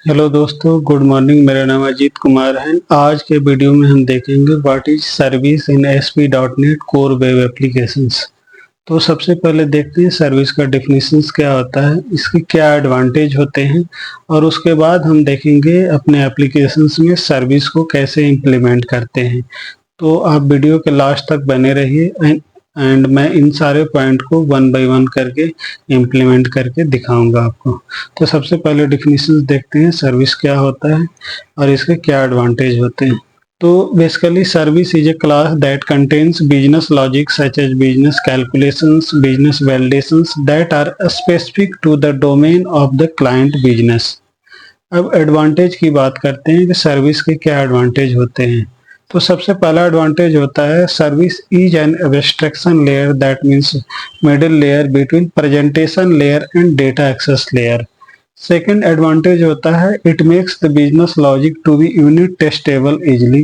Hello दोस्तों, good morning. मेरा नाम अजीत कुमार है। आज के वीडियो में हम देखेंगे what is service in ASP.NET core web applications. तो सबसे पहले देखते हैं सर्विस का डेफिनेशंस क्या होता है, इसके क्या एडवांटेज होते हैं, और उसके बाद हम देखेंगे अपने एप्लीकेशंस में सर्विस को कैसे इम्प्लीमेंट करते हैं। तो आप वीडियो के लास्ट तक बने रहिए एंड मैं इन सारे पॉइंट को वन बाय वन करके इम्प्लीमेंट करके दिखाऊंगा आपको। तो सबसे पहले डिफिनीशंस देखते हैं, सर्विस क्या होता है और इसके क्या एडवांटेज होते हैं। तो basically service is a class that contains business logic such as business calculations, business validations that are specific to the domain of the client business. अब एडवांटेज की बात करते हैं कि सर्विस के क्या एडवांटेज होते हैं। तो सबसे पहला एडवांटेज होता है service is an abstraction layer, that means middle layer between presentation layer and data access layer. Second advantage होता है it makes the business logic to be unit testable easily.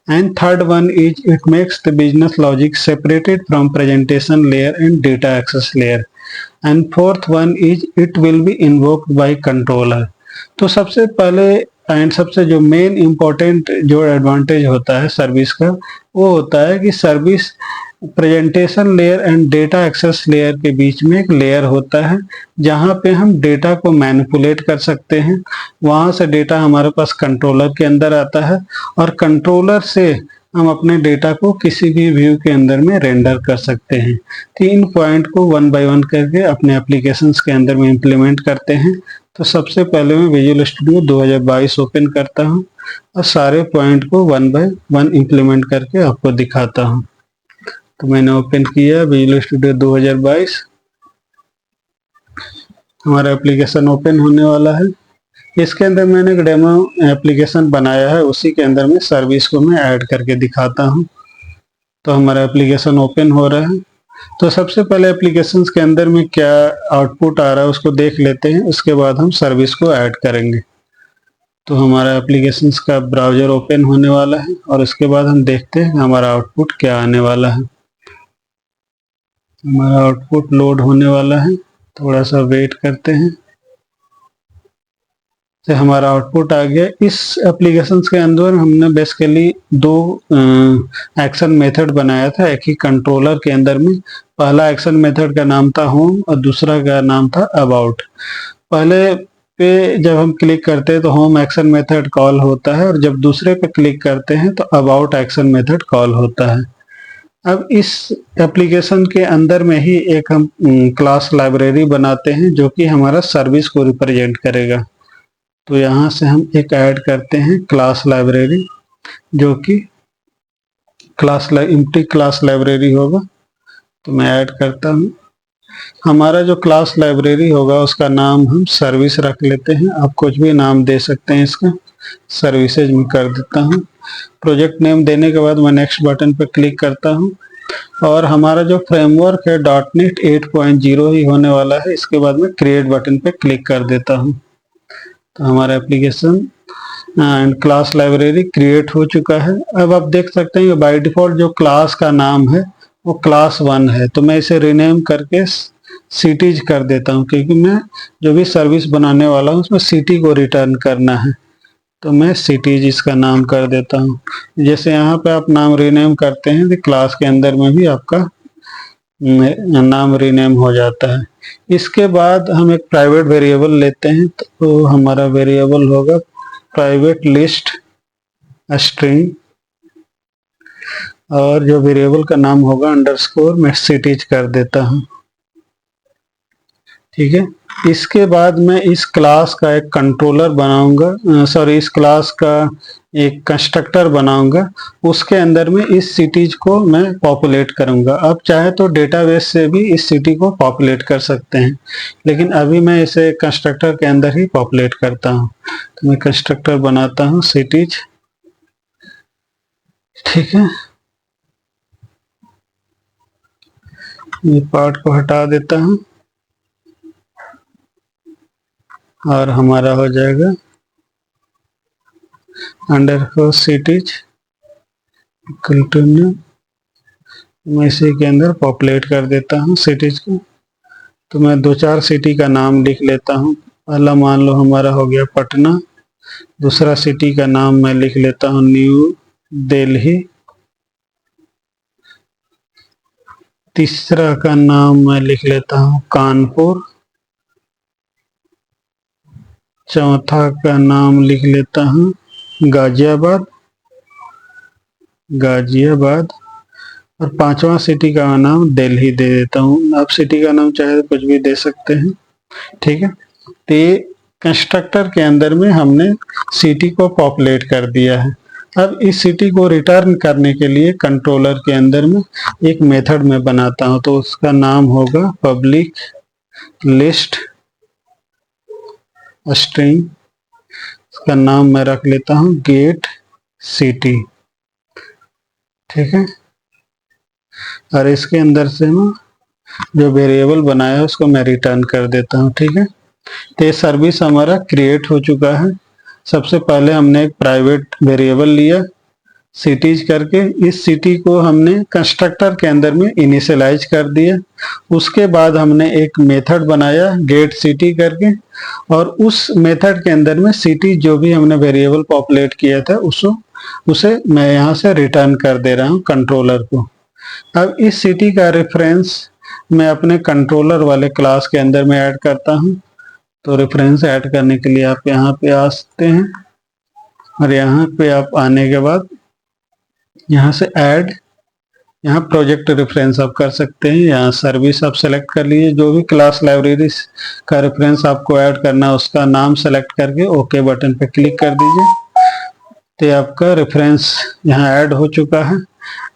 And third one is it makes the business logic separated from presentation layer and data access layer. And fourth one is it will be invoked by controller. तो सबसे पहले and सबसे जो main important जो advantage होता है service का, वो होता है कि service presentation layer and data access layer के बीच में एक लेयर होता है जहाँ पे हम डेटा को मैनिपुलेट कर सकते हैं। वहाँ से डेटा हमारे पास कंट्रोलर के अंदर आता है और कंट्रोलर से हम अपने डेटा को किसी भी व्यू के अंदर में रेंडर कर सकते हैं। तो इन पॉइंट को वन बाय वन करके अपने एप्लीकेशंस के अंदर में इम्प्लीमेंट करते हैं। तो सबसे पहले मैं विजुअल स्टूडियो 2022 ओपन करता हूं और सारे पॉइंट को वन बाय वन इम्प्लीमेंट करके आपको दिखाता हूं। तो मैंने ओपन किया विजुअल स्टूडियो 2022, हमारा एप्लीकेशन ओपन होने वाला है। इसके अंदर मैंने एक डेमो एप्लीकेशन बनाया है, उसी के अंदर में सर्विस को मैं ऐड करके दिखाता हूं। तो हमारा एप्लीकेशन ओपन हो रहा है। तो सबसे पहले एप्लीकेशन के अंदर में क्या आउटपुट आ रहा है उसको देख लेते हैं, उसके बाद हम सर्विस को ऐड करेंगे। तो हमारा एप्लीकेशन का ब्राउजर ओपन होने वाला है और उसके बाद हम देखते हैं हमारा आउटपुट क्या आने वाला है। हमारा आउटपुट लोड होने वाला है, थोड़ा सा वेट करते हैं। तो हमारा आउटपुट आ गया। इस एप्लीकेशन के अंदर हमने बेसिकली दो एक्शन मेथड बनाया था एक ही कंट्रोलर के अंदर में। पहला एक्शन मेथड का नाम था होम और दूसरा का नाम था अबाउट। पहले पे जब हम क्लिक करते हैं तो होम एक्शन मेथड कॉल होता है और जब दूसरे पे क्लिक करते हैं तो अबाउट एक्शन मेथड कॉल होता है। अब इस एप्लीकेशन के अंदर में ही एक हम क्लास लाइब्रेरी बनाते हैं जो कि हमारा सर्विस को रिप्रेजेंट करेगा। तो यहाँ से हम एक ऐड करते हैं क्लास लाइब्रेरी, जो कि एम्प्टी क्लास लाइब्रेरी होगा। तो मैं ऐड करता हूँ। हमारा जो क्लास लाइब्रेरी होगा उसका नाम हम सर्विस रख लेते हैं। आप कुछ भी नाम दे सकते हैं इसका, सर्विसेज में कर देता हूँ। प्रोजेक्ट नेम देने के बाद मैं नेक्स्ट बटन पर क्लिक करता हूँ और हमारा जो फ्रेमवर्क है .NET 8.0 ही होने वाला है। इसके बाद मैं क्रिएट बटन पे क्लिक कर देता हूँ। तो हमारा application and class library create हो चुका है। अब आप देख सकते हैं बाय डिफॉल्ट जो क्लास का नाम है वो क्लास 1 है। तो मैं इसे रिनेम करके सिटीज कर देता हूँ, क्योंकि मैं जो भी सर्विस बनाने वाला हूँ उसमें सिटी को रिटर्न करना है। तो मैं सिटीज इसका नाम कर देता हूँ। जैसे यहाँ पे आप नाम रिनेम करते हैं तो क्लास के अंदर में भी आपका नाम रिनेम हो जाता है। इसके बाद हम एक प्राइवेट वेरिएबल लेते हैं। तो हमारा वेरिएबल होगा प्राइवेट लिस्ट स्ट्रिंग और जो वेरिएबल का नाम होगा अंडरस्कोर मैं सिटीज कर देता हूँ। ठीक है। इसके बाद मैं इस क्लास का एक कंट्रोलर बनाऊंगा, इस क्लास का एक कंस्ट्रक्टर बनाऊंगा। उसके अंदर में इस सिटीज को मैं पॉपुलेट करूंगा। आप चाहे तो डेटाबेस से भी इस सिटी को पॉपुलेट कर सकते हैं, लेकिन अभी मैं इसे कंस्ट्रक्टर के अंदर ही पॉपुलेट करता हूं। तो मैं कंस्ट्रक्टर बनाता हूं सिटीज। ठीक है, ये पार्ट को हटा देता हूं और हमारा हो जाएगा अंडरस्कोर सिटीज कंटिन्यू। मैं इसी के अंदर पॉपुलेट कर देता हूँ सिटीज को। तो मैं 2-4 सिटी का नाम लिख लेता हूँ। पहला मान लो हमारा हो गया पटना, दूसरा सिटी का नाम मैं लिख लेता हूँ न्यू दिल्ली, तीसरा का नाम मैं लिख लेता हूँ कानपुर, चौथा का नाम लिख लेता हूँ गाजियाबाद, गाजियाबाद, और पांचवा सिटी का नाम दिल्ली दे देता हूँ। आप सिटी का नाम चाहे तो कुछ भी दे सकते हैं, ठीक है। तो ये कंस्ट्रक्टर के अंदर में हमने सिटी को पॉपुलेट कर दिया है। अब इस सिटी को रिटर्न करने के लिए कंट्रोलर के अंदर में एक मेथड में बनाता हूँ, तो उसका नाम होगा पब्लिक लिस्ट स्ट्रिंग, इसका नाम मैं रख लेता हूँ गेट सिटी, ठीक है। और इसके अंदर से ना जो वेरिएबल बनाया उसको मैं रिटर्न कर देता हूँ, ठीक है। तो ये सर्विस हमारा क्रिएट हो चुका है। सबसे पहले हमने एक प्राइवेट वेरिएबल लिया सिटीज करके, इस सिटी को हमने कंस्ट्रक्टर के अंदर में इनिशियलाइज कर दिया। उसके बाद हमने एक मेथड बनाया गेट सिटी करके, और उस मेथड के अंदर में सिटी जो भी हमने वेरिएबल पॉपुलेट किया था उसे मैं यहाँ से रिटर्न कर दे रहा हूँ कंट्रोलर को। अब इस सिटी का रेफरेंस मैं अपने कंट्रोलर वाले क्लास के अंदर में ऐड करता हूँ। तो रेफरेंस ऐड करने के लिए आप यहाँ पे आ सकते हैं, और यहाँ पे आप आने के बाद यहाँ से ऐड, यहाँ प्रोजेक्ट रेफरेंस आप कर सकते हैं। यहाँ सर्विस आप सेलेक्ट कर लीजिए, जो भी क्लास लाइब्रेरी का रेफरेंस आपको ऐड करना है उसका नाम सेलेक्ट करके ओके बटन पे क्लिक कर दीजिए। तो आपका रेफरेंस यहाँ ऐड हो चुका है।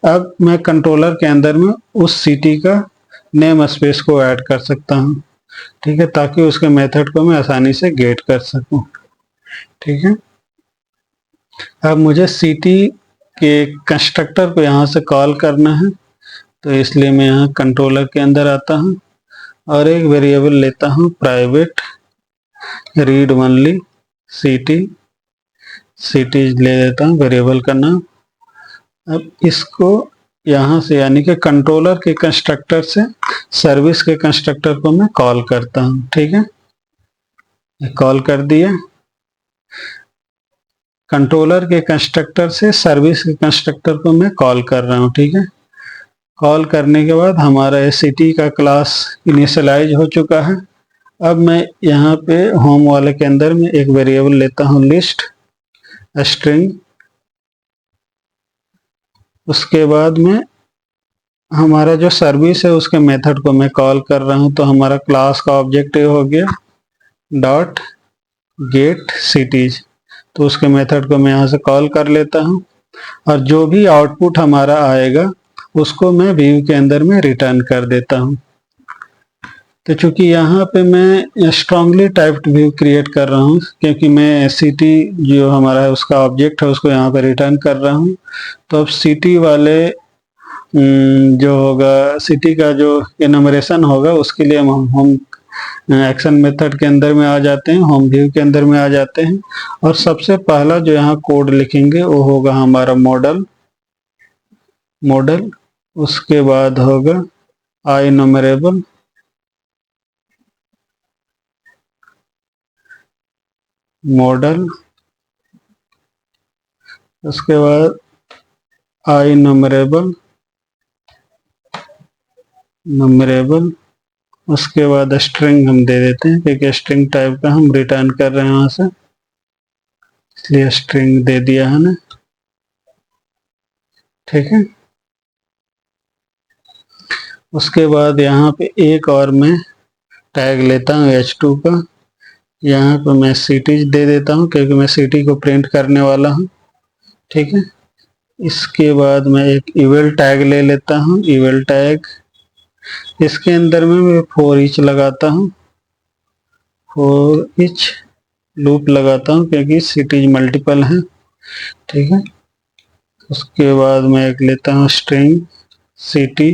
अब मैं कंट्रोलर के अंदर में उस सिटी का नेम स्पेस को ऐड कर सकता हूँ, ठीक है, ताकि उसके मेथड को मैं आसानी से गेट कर सकूं, ठीक है। अब मुझे सिटी के कंस्ट्रक्टर को यहाँ से कॉल करना है, तो इसलिए मैं यहाँ कंट्रोलर के अंदर आता हूँ और एक वेरिएबल लेता हूँ प्राइवेट रीड ओनली सिटी ले लेता हूँ वेरिएबल का नाम। अब इसको यहाँ से यानी कि कंट्रोलर के कंस्ट्रक्टर से सर्विस के कंस्ट्रक्टर को मैं कॉल करता हूँ, ठीक है। कॉल कर दिया, कंट्रोलर के कंस्ट्रक्टर से सर्विस के कंस्ट्रक्टर को मैं कॉल कर रहा हूँ, ठीक है। कॉल करने के बाद हमारा सिटी का क्लास इनिशियलाइज हो चुका है। अब मैं यहाँ पे होम वाले के अंदर में एक वेरिएबल लेता हूँ लिस्ट स्ट्रिंग, उसके बाद में हमारा जो सर्विस है उसके मेथड को मैं कॉल कर रहा हूँ। तो हमारा क्लास का ऑब्जेक्टिव हो गया डॉट गेट सिटीज, तो उसके मेथड को मैं यहाँ से कॉल कर लेता हूँ, और जो भी आउटपुट हमारा आएगा उसको मैं व्यू के अंदर में रिटर्न कर देता हूँ। तो चूंकि यहाँ पे मैं स्ट्रांगली टाइप्ड व्यू क्रिएट कर रहा हूँ, क्योंकि मैं सिटी जो हमारा है उसका ऑब्जेक्ट है उसको यहाँ पे रिटर्न कर रहा हूँ, तो अब सिटी वाले जो होगा सिटी का जो एनुमरेशन होगा उसके लिए हम एक्शन मेथड के अंदर में आ जाते हैं, होम व्यू के अंदर में आ जाते हैं, और सबसे पहला जो यहाँ कोड लिखेंगे वो होगा हमारा मॉडल, उसके बाद होगा आई न्यूमरेबल, मॉडल, उसके बाद आई न्यूमरेबल, उसके बाद स्ट्रिंग हम दे देते हैं, क्योंकि स्ट्रिंग टाइप का हम रिटर्न कर रहे हैं वहां से, इसलिए स्ट्रिंग दे दिया है ना, ठीक है। उसके बाद यहाँ पे एक और मैं टैग लेता हूँ h2 का, यहाँ पे मैं सिटीज दे देता हूँ क्योंकि मैं सिटी को प्रिंट करने वाला हूँ, ठीक है। इसके बाद मैं एक इवल टैग ले लेता हूँ, इवल टैग, इसके अंदर में मैं फॉर ईच लगाता हूँ, फॉर ईच लूप लगाता हूँ क्योंकि सिटीज मल्टीपल हैं, ठीक है। उसके बाद मैं एक लेता हूँ स्ट्रिंग सिटी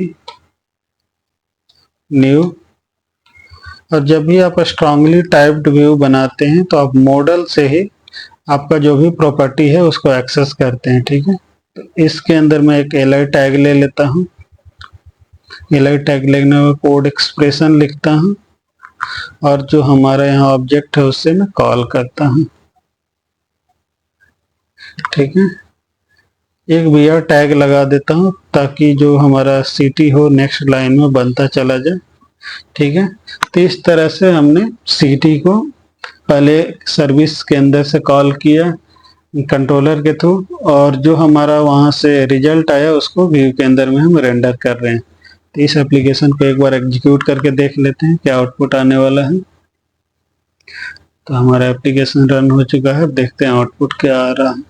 न्यू, और जब भी आप स्ट्रांगली टाइप्ड व्यू बनाते हैं तो आप मॉडल से ही आपका जो भी प्रॉपर्टी है उसको एक्सेस करते हैं, ठीक है। तो इसके अंदर मैं एक एलआई टैग ले लेता हूँ, एलआई टैग लेने में कोड एक्सप्रेशन लिखता हूँ, और जो हमारा यहाँ ऑब्जेक्ट है उससे मैं कॉल करता हूँ। ठीक है, एक VR टैग लगा देता हूँ ताकि जो हमारा सिटी हो नेक्स्ट लाइन में बनता चला जाए। ठीक है, तो इस तरह से हमने सिटी को पहले सर्विस के अंदर से कॉल किया कंट्रोलर के थ्रू, और जो हमारा वहां से रिजल्ट आया उसको व्यू के अंदर में हम रेंडर कर रहे हैं। तो इस एप्लीकेशन को एक बार एग्जीक्यूट करके देख लेते हैं क्या आउटपुट आने वाला है। तो हमारा एप्लीकेशन रन हो चुका है, देखते हैं आउटपुट क्या आ रहा है।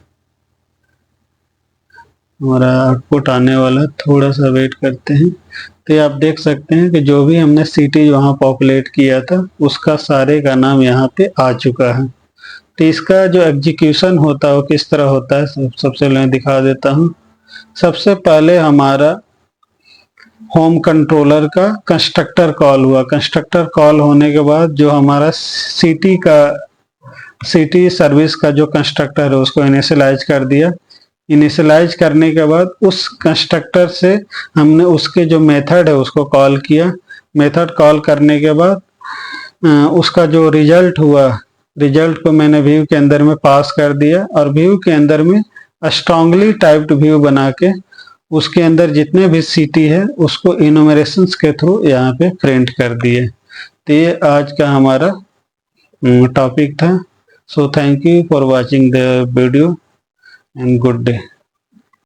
हमारा आउटपुट आने वाला है, थोड़ा सा वेट करते हैं। तो ये आप देख सकते हैं कि जो भी हमने सिटी वहाँ पॉपुलेट किया था उसका सारे का नाम यहाँ पे आ चुका है। तो इसका जो एग्जीक्यूशन होता है वो किस तरह होता है सबसे पहले मैं दिखा देता हूँ। सबसे पहले हमारा होम कंट्रोलर का कंस्ट्रक्टर कॉल हुआ। कंस्ट्रक्टर कॉल होने के बाद जो हमारा सिटी सर्विस का जो कंस्ट्रक्टर है उसको इनिशियलाइज कर दिया। इनिशियलाइज करने के बाद उस कंस्ट्रक्टर से हमने उसके जो मेथड है उसको कॉल किया। मेथड कॉल करने के बाद उसका जो रिजल्ट हुआ, रिजल्ट को मैंने व्यू के अंदर में पास कर दिया, और व्यू के अंदर में स्ट्रांगली टाइप्ड व्यू बना के उसके अंदर जितने भी सिटी है उसको इनुमरेशंस के थ्रू यहाँ पे प्रिंट कर दिए। तो ये आज का हमारा टॉपिक था। So thank you for watching the video and good day.